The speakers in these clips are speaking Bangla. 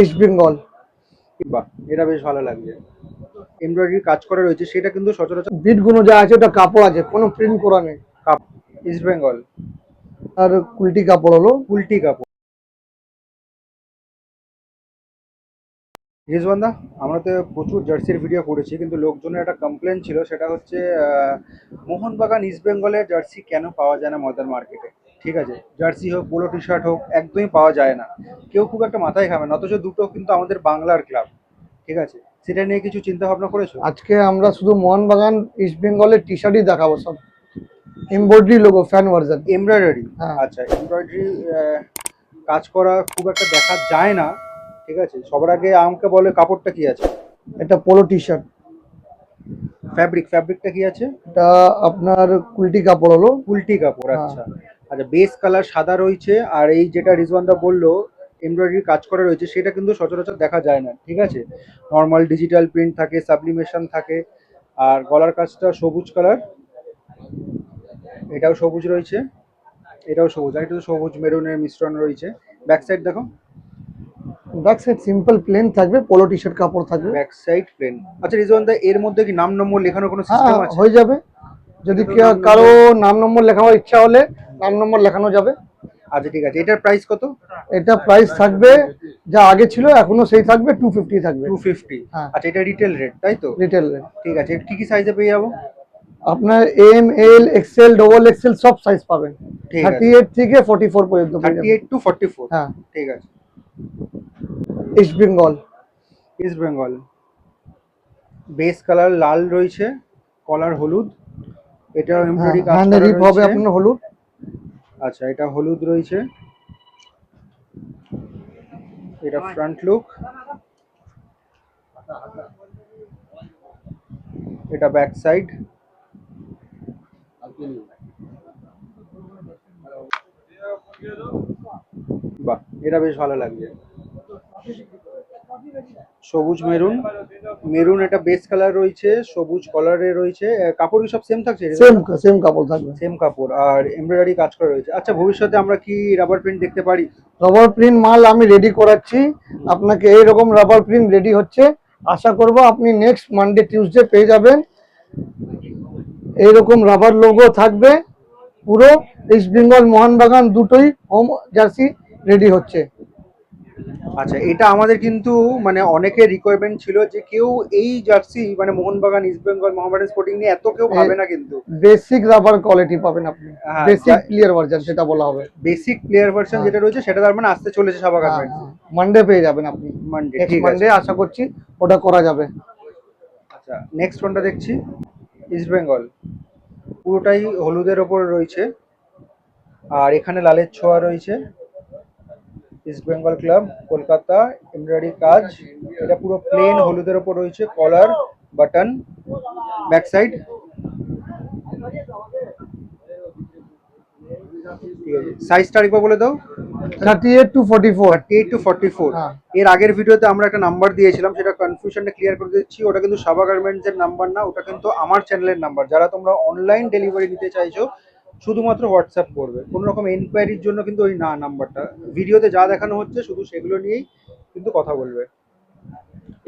ইস্ট বেঙ্গল। বাহ, এটা বেশ ভালো লাগছে। এমব্রয়ডারি কাজ করা রয়েছে, সেটা কিন্তু সচরাচর বিট গুলো যা আছে ওটা কাপড় আছে, কোনো প্রিন্ট করা নেই। কাপ ইস্ট বেঙ্গল আর কুলটি কাপড় হলো। উল্টি কাপড়। রিজওয়ানদা, আমরা তো প্রচুর জার্সির ভিডিও করেছি, কিন্তু লোকজনের একটা কমপ্লেন ছিল, সেটা হচ্ছে মোহনবাগান ইস্ট বেঙ্গলের জার্সি কেন পাওয়া যায় না মডার্ন মার্কেটে। ঠিক আছে, জার্সি হোক, পোলো টি শার্ট হোক, একদমই পাওয়া যায় না। কেউ খুব একটা মাথায় খাবে না, অথচ দুটো কিন্তু আমাদের বাংলার ক্লাব। ঠিক আছে, সেটা নিয়ে কিছু চিন্তা ভাবনা করেছো? আজকে আমরা শুধু মোহনবাগান ইস্ট বেঙ্গলের টি শার্টই দেখাবো, সব embroidery logo, fan version. Embroidery, হ্যাঁ, আচ্ছা, এমব্রয়ডারি কাজ করা খুব একটা দেখা যায় না। ঠিক আছে, সবার আগে আমাকে বলে কাপড়টা কি আছে। এটা পোলো টি শার্ট। ফ্যাব্রিকটা কি আছে? এটা আপনার কুলটি কাপড় হলো। উল্টি কাপড়, হ্যাঁ। আচ্ছা। আচ্ছা, বেস কালার সাদা রয়েছে, আর এই যেটা রিজওয়ানদা বললো এমব্রয়ডারি কাজ করা রয়েছে, সেটা কিন্তু সচরাচর দেখা যায় না। ঠিক আছে, নর্মাল ডিজিটাল প্রিন্ট থাকে, সাবলিমেশন থাকে। আর গলার কাজটা সবুজ কালার, এটাও সবুজ রয়েছে, এটাও সবুজ, আর এটা সবুজ মেরুনের মিশ্রণ রয়েছে। ব্যাক সাইড দেখো, ব্যাক সাইড সিম্পল প্লেন থাকবে, পোলো টি শার্ট কাপড় থাকবে। Back side plane. আচ্ছা রিজওয়ানদা, এর মধ্যে কি নাম নম্বর লেখানোর কোনো হ্যাঁ, সিস্টেম আছে? হয়ে যাবে। যদি কারো নাম নম্বর লেখানোর ইচ্ছা হলে নাম নম্বর লেখানো যাবে। আচ্ছা ঠিক আছে, এটার প্রাইস কত? এটা প্রাইস থাকবে যা আগে ছিল এখনো সেই থাকবে, 250 থাকবে। 250। হ্যাঁ, আচ্ছা, এটা রিটেল রেট তাই তো? Retail rate. ঠিক আছে, কি কি সাইজে পেয়ে যাবো? আপনার এম, এল, এক্সেল, ডবল এক্সেল সব সাইজ পাবেন। ঠিক আছে, 38 থেকে 44 পর্যন্ত পেয়ে যাবেন। 38 to 44। হ্যাঁ, ঠিক আছে। East Bengal. East Bengal, base colour লাল রয়েছে, কলার হলুদ, এটা এমব্রয়ডারি কাজ হ্যান্ড করা রিপ হবে রয়েছে। আপনার হলুদ। আচ্ছা, এটা হলুদ রয়েছে, এটা ফ্রন্ট লুক, এটা ব্যাক সাইড। বাহ, এটা বেশ ভালো লাগছে। সবুজ মেরুন, মেরুন এটা বেস কালার রয়েছে, সবুজ কলারে রয়েছে। কাপড় কি সব সেম থাকছে? সেম কাপড় থাকবে। সেম কাপড়, আর এমব্রয়ডারি কাজ করা রয়েছে। আচ্ছা, ভবিষ্যতে আমরা কি রাবার প্রিন্ট দেখতে পারি? রাবার প্রিন্ট মাল আমি রেডি করাচ্ছি আপনাকে, এইরকম রাবার প্রিন্ট রেডি হচ্ছে। আশা করব আপনি নেক্সট মানডে টিউসডে পেয়ে যাবেন। এইরকম রাবার লোগো থাকবে পুরো। ইস্ট বেঙ্গল মোহনবাগান দুটোই হোম জার্সি রেডি হচ্ছে। আচ্ছা, এটা আমাদের কিন্তু মানে অনেকের রিকোয়ারমেন্ট ছিল যে কেউ এই জার্সি মানে মোহনবাগান ইস্ট বেঙ্গল মোহামেডান স্পোর্টিং নিয়ে এত কেউ ভাবে না, কিন্তু বেসিক রাবার কোয়ালিটি পাবেন আপনি, হ্যাঁ, বেসিক ক্লিয়ার ভার্জন সেটা বলা হবে। বেসিক প্লেয়ার ভার্সন যেটা রয়েছে সেটা তার মানে আসতে চলেছে সাবা গার্মেন্টস মানডে পেয়ে যাবেন আপনি। মানডে। নেক্সট ঠিক আছে, মানডে আশা করছি ওটা করা যাবে। আচ্ছা, নেক্সট ওয়ানটা দেখছি ইস্ট বেঙ্গল, পুরোটাই হলুদের ওপর রয়েছে, আর এখানে লালের ছোঁয়া রয়েছে। East Bengal club Kolkata, embroidery কাজ, এটা পুরো প্লেন হলুদের ওপর রয়েছে, কলার, বাটন, ব্যাক সাইড। ঠিক আছে, সাইজটা আরেকবার বলে দাও। 38 to 44। 38 to 44। হ্যাঁ। এর আগের ভিডিওতে আমরা একটা নাম্বার দিয়েছিলাম, সেটা কনফিউশনটা ক্লিয়ার করে দিচ্ছি। ওটা কিন্তু সাবা গার্মেন্টস এর নাম্বার না, ওটা কিন্তু আমার চ্যানেলের নাম্বার। যারা তোমরা অনলাইন ডেলিভারি নিতে চাইছো শুধুমাত্র হোয়াটসঅ্যাপ করবে, কোনো রকম এনকোয়ারির জন্য কিন্তু ওই না নাম্বারটা। ভিডিওতে যা দেখানো হচ্ছে শুধু সেগুলো নিয়েই কিন্তু কথা বলবে।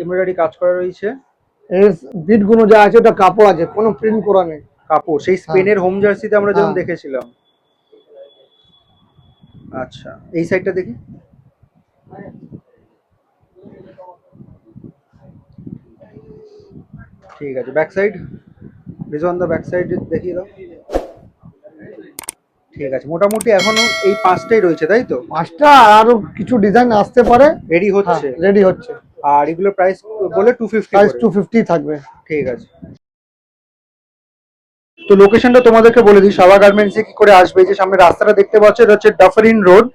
এমব্রয়ডারি কাজ করা রয়েছে, এর বিট গুলো যা আছে ওটা কাপড় আছে, কোনো প্রিন্ট করা নেই। কাপড় সেই স্পেনের হোম জার্সিতে আমরা যেমন হ্যাঁ। দেখেছিলাম। আচ্ছা, এই সাইডটা দেখি। ঠিক আছে, back side, reason the back side দেখিয়ে দাও। ঠিক আছে, মোটামুটি এখনো এই পাঁচটাই রয়েছে তাই তো? পাঁচটা, আরো কিছু ডিজাইন আসতে পারে, রেডি হচ্ছে। রেডি হচ্ছে। আর এগুলো প্রাইস বলে 250 প্রাইস 250 থাকবে। ঠিক আছে, তো লোকেশনটা তোমাদেরকে বলে দিই, সাবা গার্মেন্টসে কি করে আসবে। যে সামনে রাস্তাটা দেখতে পাচ্ছ, এটা হচ্ছে ডাফারিন রোড।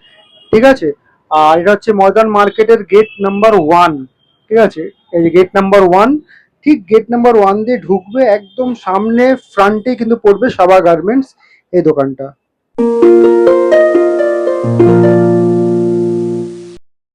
ঠিক আছে, আর এটা হচ্ছে ময়দান মার্কেটের গেট নাম্বার 1। ঠিক আছে, এই যে গেট নাম্বার 1, ঠিক গেট নাম্বার 1 দিয়ে ঢুকবে, একদম সামনে ফ্রন্টে কিন্তু পড়বে সাবা গার্মেন্টস এই দোকানটা।